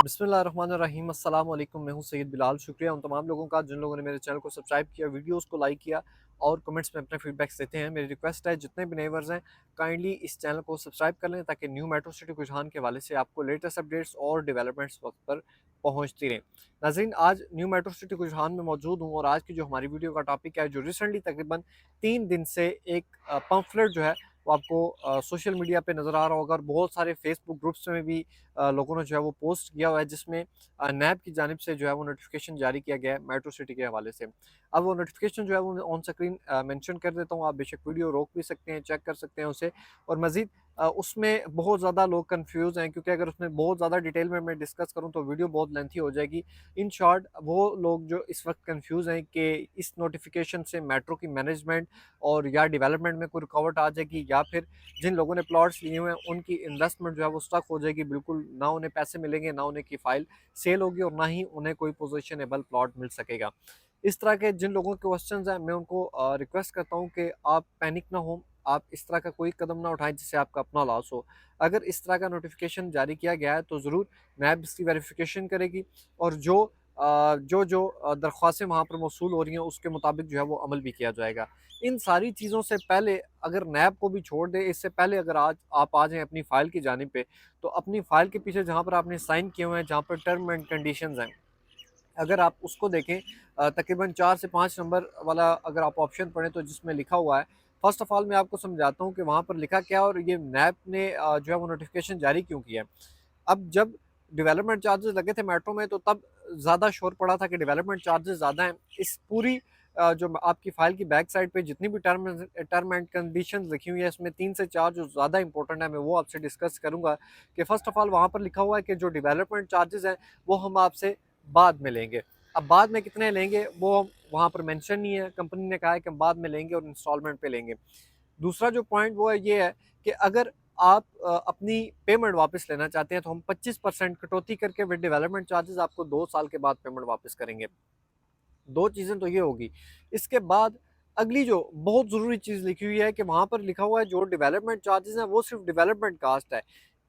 बिस्मिल्लाहिर्रहमानिर्रहीम अस्सलाम वालेकुम। मैं हूं सैयद बिलाल। शुक्रिया उन तमाम लोगों का जिन लोगों ने मेरे चैनल को सब्सक्राइब किया, वीडियोस को लाइक किया और कमेंट्स में अपने फीडबैक्स देते हैं। मेरी रिक्वेस्ट है जितने भी नेवर्स हैं काइंडली इस चैनल को सब्सक्राइब कर लें ताकि न्यू मेट्रो सिटी रुझान के हवाले से आपको लेटेस्ट अपडेट्स और डेवलपमेंट्स वक्त पर पहुंचती रहें। नाज़रीन, आज न्यू मेट्रो सिटी रुझान में मौजूद हूँ और आज की जो हमारी वीडियो का टॉपिक है, जो रिसेंटली तकरीबन 3 दिन से एक पम्फलेट जो है वो आपको सोशल मीडिया पे नज़र आ रहा होगा और बहुत सारे फेसबुक ग्रुप्स में भी लोगों ने जो है वो पोस्ट किया हुआ है, जिसमें नैब की जानिब से जो है वो नोटिफिकेशन जारी किया गया है मेट्रो सिटी के हवाले से। अब वो नोटिफिकेशन जो है वो ऑन स्क्रीन मेंशन कर देता हूँ, आप बेशक वीडियो रोक भी सकते हैं, चेक कर सकते हैं उसे। और मज़ीद उसमें बहुत ज़्यादा लोग कंफ्यूज हैं, क्योंकि अगर उसमें बहुत ज़्यादा डिटेल में मैं डिस्कस करूँ तो वीडियो बहुत लेंथी हो जाएगी। इन शॉर्ट, वो लोग जो इस वक्त कंफ्यूज हैं कि इस नोटिफिकेशन से मेट्रो की मैनेजमेंट और या डेवलपमेंट में कोई रुकावट आ जाएगी, या फिर जिन लोगों ने प्लॉट्स लिए हुए हैं उनकी इन्वेस्टमेंट जो है वो स्टक हो जाएगी, बिल्कुल ना उन्हें पैसे मिलेंगे, ना उन्हें की फाइल सेल होगी और ना ही उन्हें कोई पोजीशनेबल प्लॉट मिल सकेगा। इस तरह के जिन लोगों के क्वेश्चंस हैं, मैं उनको रिक्वेस्ट करता हूँ कि आप पैनिक ना हो, आप इस तरह का कोई कदम ना उठाएं जिससे आपका अपना लॉस हो। अगर इस तरह का नोटिफिकेशन जारी किया गया है तो ज़रूर नैब इसकी वेरिफिकेशन करेगी और जो दरख्वास्तें वहाँ पर मौसूल हो रही हैं उसके मुताबिक जो है वो अमल भी किया जाएगा। इन सारी चीज़ों से पहले अगर नैब को भी छोड़ दे, इससे पहले अगर आज आप आ जाएँ अपनी फ़ाइल की जानिब पे, तो अपनी फ़ाइल के पीछे जहाँ पर आपने साइन किए हुए हैं, जहाँ पर टर्म एंड कंडीशंस हैं, अगर आप उसको देखें, तकरीबन 4 से 5 नंबर वाला अगर आप ऑप्शन पढ़ें तो जिसमें लिखा हुआ है, फ़र्स्ट ऑफ़ ऑल मैं आपको समझाता हूँ कि वहाँ पर लिखा क्या है और ये नैब ने जो है वो नोटिफ़िकेशन जारी क्यों किया है। अब जब डेवलपमेंट चार्जेस लगे थे मेट्रो में, तो तब ज़्यादा शोर पड़ा था कि डेवलपमेंट चार्जेस ज़्यादा हैं। इस पूरी जो आपकी फ़ाइल की बैक साइड पे जितनी भी टर्म एंड कंडीशंस लिखी हुई है, इसमें 3 से 4 जो ज़्यादा इंपॉर्टेंट है, मैं वो आपसे डिस्कस करूँगा। कि फ़र्स्ट ऑफ़ ऑल वहाँ पर लिखा हुआ है कि जो डेवलपमेंट चार्जेस हैं, वो हम आपसे बाद में लेंगे। अब बाद में कितने लेंगे वो वहाँ पर मेंशन नहीं है, कंपनी ने कहा है कि हम बाद में लेंगे और इंस्टॉलमेंट पे लेंगे। दूसरा जो पॉइंट वो है ये है कि अगर आप अपनी पेमेंट वापस लेना चाहते हैं तो हम 25% कटौती करके विद डेवलपमेंट चार्जेस आपको 2 साल के बाद पेमेंट वापस करेंगे। 2 चीज़ें तो ये होगी। इसके बाद अगली जो बहुत ज़रूरी चीज़ लिखी हुई है कि वहाँ पर लिखा हुआ है जो डेवलपमेंट चार्जेस हैं वो सिर्फ़ डेवलपमेंट कॉस्ट है।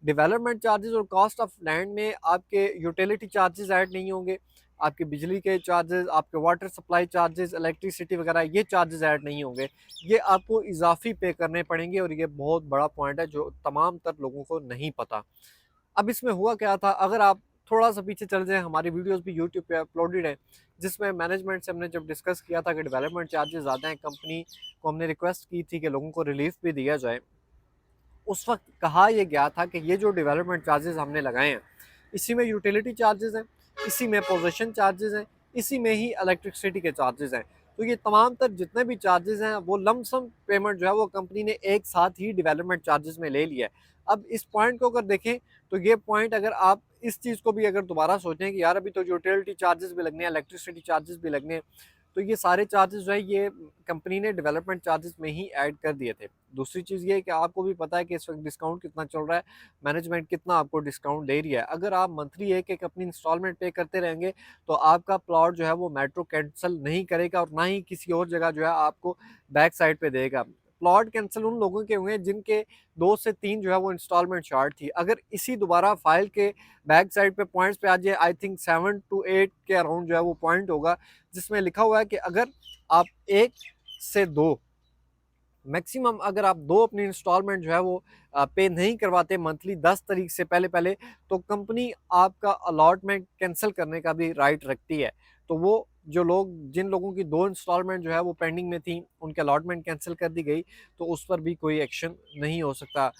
डेवलपमेंट चार्जेस और कॉस्ट ऑफ लैंड में आपके यूटिलिटी चार्जेस ऐड नहीं होंगे, आपके बिजली के चार्जेस, आपके वाटर सप्लाई चार्जेस, इलेक्ट्रिसिटी वगैरह ये चार्जेस ऐड नहीं होंगे। ये आपको इज़ाफ़ी पे करने पड़ेंगे और ये बहुत बड़ा पॉइंट है जो तमाम तर लोगों को नहीं पता। अब इसमें हुआ क्या था, अगर आप थोड़ा-सा पीछे चले जाएँ, हमारी वीडियोज़ भी यूट्यूब पे अपलोडेड हैं, जिसमें मैनेजमेंट से हमने जब डिस्कस किया था कि डेवलपमेंट चार्जेस ज़्यादा हैं, कंपनी को हमने रिक्वेस्ट की थी कि लोगों को रिलीफ़ भी दिया जाए। उस वक़्त कहा ये गया था कि ये जो डेवलपमेंट चार्जेस हमने लगाए हैं, इसी में यूटिलिटी चार्जेस हैं, इसी में पोज़ेशन चार्जेस हैं, इसी में ही इलेक्ट्रिसिटी के चार्जेस हैं। तो ये तमाम तर जितने भी चार्जेस हैं, वो लमसम पेमेंट जो है वो कंपनी ने एक साथ ही डेवलपमेंट चार्जेस में ले लिया है। अब इस पॉइंट को अगर देखें, तो ये पॉइंट अगर आप इस चीज़ को भी अगर दोबारा सोचें कि यार अभी तो यूटिलिटी चार्जेस भी लगने हैं, इलेक्ट्रिसिटी चार्जेस भी लगने हैं, तो ये सारे चार्जेस जो है ये कंपनी ने डेवलपमेंट चार्जेस में ही ऐड कर दिए थे। दूसरी चीज़ ये है कि आपको भी पता है कि इस वक़्त डिस्काउंट कितना चल रहा है, मैनेजमेंट कितना आपको डिस्काउंट दे रही है। अगर आप मंथली एक-एक अपनी इंस्टॉलमेंट पे करते रहेंगे, तो आपका प्लॉट जो है वो मेट्रो कैंसल नहीं करेगा और ना ही किसी और जगह जो है आपको बैक साइड पे देगा। प्लॉट कैंसल उन लोगों के हुए हैं जिनके 2 से 3 जो है वो इंस्टॉलमेंट शॉर्ट थी। अगर इसी दोबारा फाइल के बैक साइड पे पॉइंट्स पे आ जाए, आई थिंक 7 टू 8 के अराउंड जो है वो पॉइंट होगा, जिसमें लिखा हुआ है कि अगर आप 1 से 2 मैक्सिमम अगर आप 2 अपनी इंस्टॉलमेंट जो है वो पे नहीं करवाते मंथली 10 तारीख से पहले-पहले, तो कंपनी आपका अलॉटमेंट कैंसल करने का भी राइट रखती है। तो वो जो लोग जिन लोगों की 2 इंस्टॉलमेंट जो है वो पेंडिंग में थी, उनकी अलॉटमेंट कैंसल कर दी गई, तो उस पर भी कोई एक्शन नहीं हो सकता।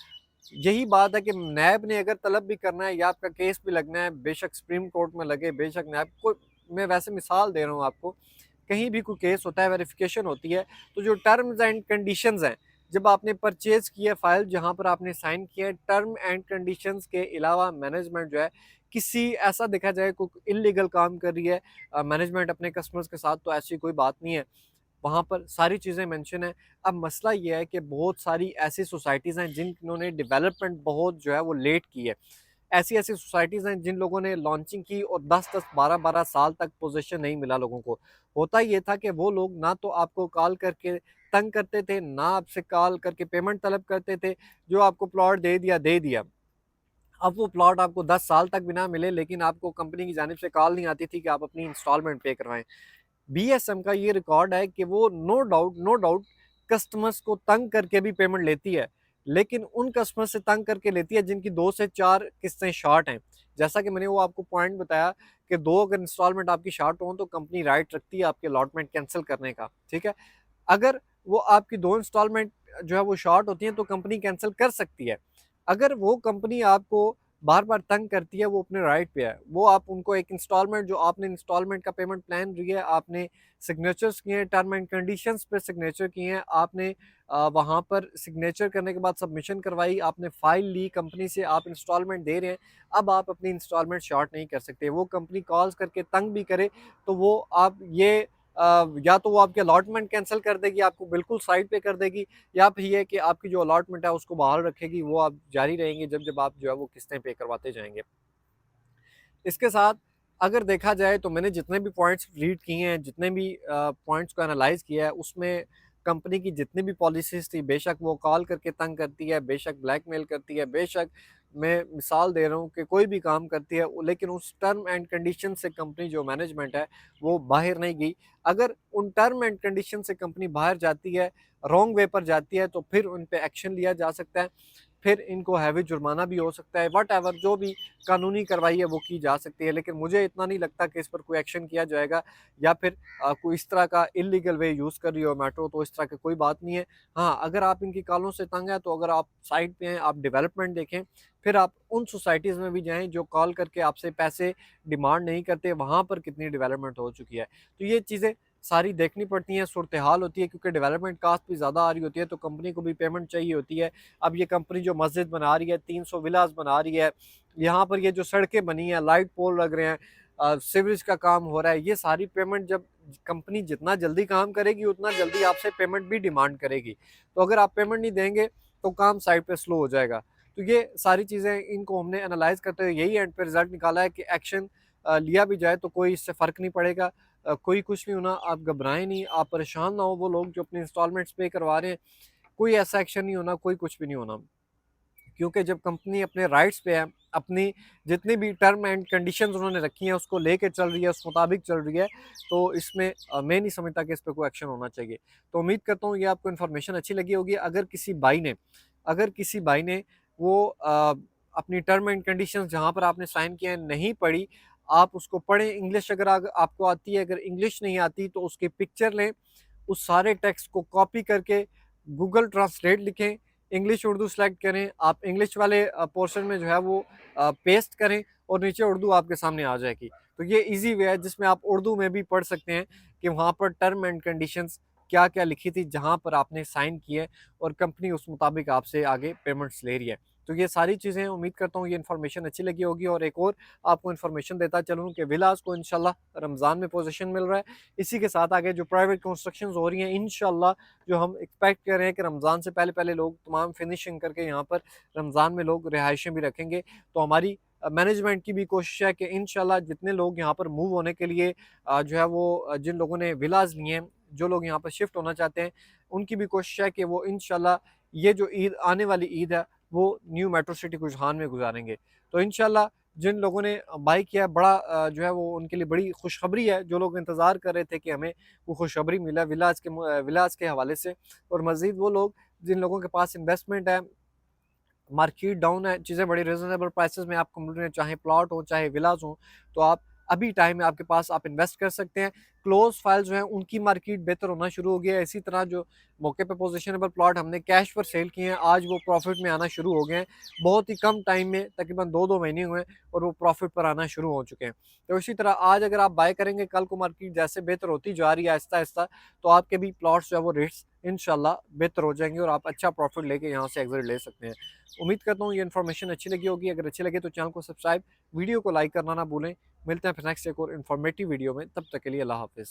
यही बात है कि नैब ने अगर तलब भी करना है या आपका केस भी लगना है, बेशक सुप्रीम कोर्ट में लगे, बेशक नैब को, मैं वैसे मिसाल दे रहा हूँ आपको, कहीं भी कोई केस होता है, वेरिफिकेशन होती है, तो जो टर्म्स एंड कंडीशंस हैं, जब आपने परचेज किया फाइल जहाँ पर आपने साइन किया है, टर्म एंड कंडीशंस के अलावा मैनेजमेंट जो है किसी ऐसा देखा जाए कोई इलीगल काम कर रही है मैनेजमेंट अपने कस्टमर्स के साथ, तो ऐसी कोई बात नहीं है। वहाँ पर सारी चीज़ें मेंशन है। अब मसला ये है कि बहुत सारी ऐसी सोसाइटीज़ हैं जिन्होंने डेवलपमेंट बहुत जो है वो लेट की है। ऐसी-ऐसी सोसाइटीज़ हैं जिन लोगों ने लॉन्चिंग की और 10-10, 12-12 साल तक पोज़ीशन नहीं मिला लोगों को। होता ये था कि वो लोग ना तो आपको कॉल करके तंग करते थे, ना आपसे कॉल करके पेमेंट तलब करते थे, जो आपको प्लॉट दे दिया, दे दिया। अब वो प्लॉट आपको 10 साल तक भी ना मिले, लेकिन आपको कंपनी की जानिब से कॉल नहीं आती थी कि आप अपनी इंस्टॉलमेंट पे करवाएं। बीएसएम का ये रिकॉर्ड है कि वो नो डाउट कस्टमर्स को तंग करके भी पेमेंट लेती है, लेकिन उन कस्टमर से तंग करके लेती है जिनकी 2 से 4 किस्तें शॉर्ट हैं। जैसा कि मैंने वो आपको पॉइंट बताया कि 2 अगर इंस्टॉलमेंट आपकी शॉर्ट हो तो कंपनी राइट रखती है आपके अलॉटमेंट कैंसिल करने का, ठीक है। अगर वो आपकी 2 इंस्टॉलमेंट जो है वो शॉर्ट होती हैं तो कंपनी कैंसिल कर सकती है। अगर वो कंपनी आपको बार-बार तंग करती है, वो अपने राइट पे है। वो आप उनको एक इंस्टॉलमेंट जो आपने इंस्टॉलमेंट का पेमेंट प्लान दिया है, आपने सिग्नेचर्स किए हैं, टर्म एंड कंडीशंस पे सिग्नेचर किए हैं, आपने वहाँ पर सिग्नेचर करने के बाद सबमिशन करवाई, आपने फाइल ली कंपनी से, आप इंस्टॉलमेंट दे रहे हैं, अब आप अपनी इंस्टॉलमेंट शॉर्ट नहीं कर सकते। वो कंपनी कॉल्स करके तंग भी करे तो वो आप ये या तो वो आपकी अलॉटमेंट कैंसिल कर देगी, आपको बिल्कुल साइड पे कर देगी, या फिर ये है कि आपकी जो अलॉटमेंट है उसको बहाल रखेगी, वो आप जारी रहेंगे जब जब आप जो है वो किस्तें पे करवाते जाएंगे। इसके साथ अगर देखा जाए तो मैंने जितने भी पॉइंट्स रीड किए हैं, जितने भी पॉइंट्स को एनालाइज किया है, उसमें कंपनी की जितनी भी पॉलिसीज थी, बेशक वो कॉल करके तंग करती है, बेशक ब्लैकमेल करती है, बेशक मैं मिसाल दे रहा हूँ कि कोई भी काम करती है, लेकिन उस टर्म एंड कंडीशन से कंपनी जो मैनेजमेंट है वो बाहर नहीं गई। अगर उन टर्म एंड कंडीशन से कंपनी बाहर जाती है, रॉन्ग वे पर जाती है, तो फिर उन पे एक्शन लिया जा सकता है, फिर इनको हैवी जुर्माना भी हो सकता है, वट एवर जो भी कानूनी कार्रवाई है वो की जा सकती है। लेकिन मुझे इतना नहीं लगता कि इस पर कोई एक्शन किया जाएगा, या फिर कोई इस तरह का इलीगल वे यूज़ कर रही हो मेट्रो, तो इस तरह की कोई बात नहीं है। हाँ, अगर आप इनकी कॉलों से तंग हैं तो अगर आप साइड पे हैं, आप डेवलपमेंट देखें, फिर आप उन सोसाइटीज़ में भी जाएँ जो कॉल करके आपसे पैसे डिमांड नहीं करते, वहाँ पर कितनी डेवलपमेंट हो चुकी है। तो ये चीज़ें सारी देखनी पड़ती हैं, सूरत हाल होती है, क्योंकि डेवलपमेंट कास्ट भी ज़्यादा आ रही होती है, तो कंपनी को भी पेमेंट चाहिए होती है। अब ये कंपनी जो मस्जिद बना रही है, 300 विलास बना रही है, यहाँ पर ये जो सड़कें बनी हैं, लाइट पोल लग रहे हैं, सीवरेज का काम हो रहा है, ये सारी पेमेंट जब कंपनी जितना जल्दी काम करेगी उतना जल्दी आपसे पेमेंट भी डिमांड करेगी। तो अगर आप पेमेंट नहीं देंगे तो काम साइड पे स्लो हो जाएगा। तो ये सारी चीज़ें इनको हमने एनालाइज़ करते हुए यही एंड पे रिज़ल्ट निकाला है कि एक्शन लिया भी जाए तो कोई इससे फ़र्क नहीं पड़ेगा। कोई कुछ नहीं होना, आप घबराएँ नहीं, आप परेशान ना हो, वो लोग जो अपने इंस्टॉलमेंट्स पे करवा रहे हैं, कोई ऐसा एक्शन नहीं होना, कोई कुछ भी नहीं होना। क्योंकि जब कंपनी अपने राइट्स पे है, अपनी जितनी भी टर्म एंड कंडीशंस उन्होंने रखी हैं उसको लेके चल रही है, उस मुताबिक चल रही है, तो इसमें मैं नहीं समझता कि इस पे कोई एक्शन होना चाहिए। तो उम्मीद करता हूँ ये आपको इन्फॉर्मेशन अच्छी लगी होगी। अगर किसी भाई ने वो अपनी टर्म एंड कंडीशंस जहाँ पर आपने साइन किए हैं नहीं पढ़ी, आप उसको पढ़ें। इंग्लिश अगर आपको आती है, अगर इंग्लिश नहीं आती तो उसकी पिक्चर लें, उस सारे टेक्स्ट को कॉपी करके गूगल ट्रांसलेट लिखें, इंग्लिश उर्दू सेलेक्ट करें, आप इंग्लिश वाले पोर्शन में जो है वो पेस्ट करें और नीचे उर्दू आपके सामने आ जाएगी। तो ये ईज़ी वे है जिसमें आप उर्दू में भी पढ़ सकते हैं कि वहाँ पर टर्म एंड कंडीशंस क्या-क्या लिखी थी जहाँ पर आपने साइन किए, और कंपनी उस मुताबिक आपसे आगे पेमेंट्स ले रही है। तो ये सारी चीज़ें उम्मीद करता हूँ ये इन्फॉर्मेशन अच्छी लगी होगी, और एक और आपको इन्फॉर्मेशन देता चलूँ कि विलास को इंशाल्लाह रमज़ान में पोज़ीशन मिल रहा है। इसी के साथ आगे जो प्राइवेट कंस्ट्रक्शंस हो रही हैं, इंशाल्लाह जो हम एक्सपेक्ट कर रहे हैं कि रमज़ान से पहले-पहले लोग तमाम फिनिशिंग करके यहाँ पर रमज़ान में लोग रिहाइशें भी रखेंगे। तो हमारी मैनेजमेंट की भी कोशिश है कि इंशाल्लाह जितने लोग यहाँ पर मूव होने के लिए जो है वो जिन लोगों ने विलाज़ लिए हैं, जो लोग यहाँ पर शिफ्ट होना चाहते हैं, उनकी भी कोशिश है कि वो इंशाल्लाह ये जो ईद आने वाली ईद है, वो न्यू मेट्रो सिटी कुजहान में गुज़ारेंगे। तो इंशाल्लाह जिन लोगों ने बाय किया है, बड़ा जो है वो उनके लिए बड़ी खुशखबरी है। जो लोग इंतज़ार कर रहे थे कि हमें वो खुशखबरी मिला विलास के हवाले से, और मज़ीद वो लोग जिन लोगों के पास इन्वेस्टमेंट है, मार्केट डाउन है, चीज़ें बड़ी रीज़नेबल प्राइसेस में आपको मिल रही हैं, चाहे प्लॉट हो, चाहे विलास हो, तो आप अभी टाइम है आपके पास, आप इन्वेस्ट कर सकते हैं। क्लोज़ फाइल जो है उनकी मार्केट बेहतर होना शुरू हो गया है। इसी तरह जो मौके पे पोज़ीशनेबल प्लॉट हमने कैश पर सेल किए हैं, आज वो प्रॉफिट में आना शुरू हो गए हैं। बहुत ही कम टाइम में, तकरीबन 2-2 महीने हुए हैं, और वो प्रॉफिट पर आना शुरू हो चुके हैं। तो इसी तरह आज अगर आप बाय करेंगे, कल को मार्केट जैसे बेहतर होती जा रही है आहिस्ता-आहिस्ता, तो आपके भी प्लॉट्स जो है वो रेट्स इंशाल्लाह बेहतर हो जाएँगे, और आप अच्छा प्रॉफिट लेके यहाँ से एग्ज़िट ले सकते हैं। उम्मीद करता हूँ ये इन्फॉर्मेशन अच्छी लगी होगी। अगर अच्छी लगे तो चैनल को सब्सक्राइब, वीडियो को लाइक करना ना भूलें। मिलते हैं फिर नेक्स्ट एक और इन्फॉर्मेटिव वीडियो में, तब तक के लिए अल्लाह हाफ़िज़।